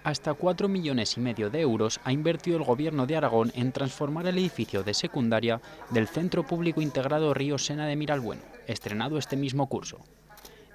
Hasta 4,5 millones de euros ha invertido el Gobierno de Aragón en transformar el edificio de secundaria del Centro Público Integrado Río Sena de Miralbueno, estrenado este mismo curso.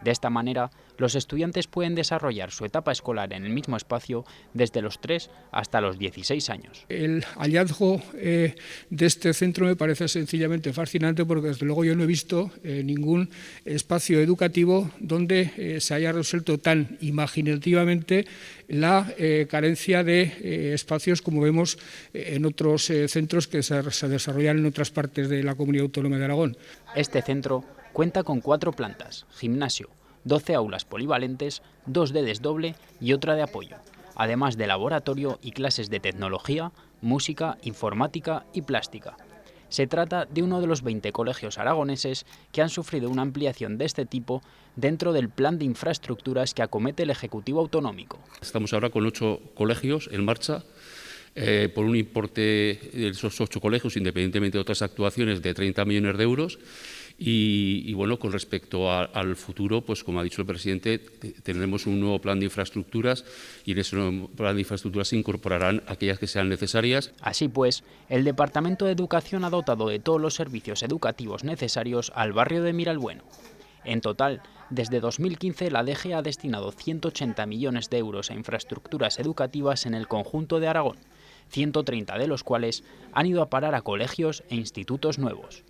De esta manera, los estudiantes pueden desarrollar su etapa escolar en el mismo espacio desde los 3 hasta los 16 años. El hallazgo de este centro me parece sencillamente fascinante porque desde luego yo no he visto ningún espacio educativo donde se haya resuelto tan imaginativamente la carencia de espacios como vemos en otros centros que se desarrollan en otras partes de la Comunidad Autónoma de Aragón. Este centro cuenta con 4 plantas, gimnasio, 12 aulas polivalentes, 2 de desdoble y otra de apoyo, además de laboratorio y clases de tecnología, música, informática y plástica. Se trata de uno de los 20 colegios aragoneses que han sufrido una ampliación de este tipo dentro del plan de infraestructuras que acomete el Ejecutivo Autonómico. Estamos ahora con 8 colegios en marcha. Por un importe de esos 8 colegios, independientemente de otras actuaciones, de 30 millones de euros. Y bueno, con respecto al futuro, pues como ha dicho el presidente, tendremos un nuevo plan de infraestructuras y en ese nuevo plan de infraestructuras se incorporarán aquellas que sean necesarias. Así pues, el Departamento de Educación ha dotado de todos los servicios educativos necesarios al barrio de Miralbueno. En total, desde 2015 la DG ha destinado 180 millones de euros a infraestructuras educativas en el conjunto de Aragón, 130 de los cuales han ido a parar a colegios e institutos nuevos.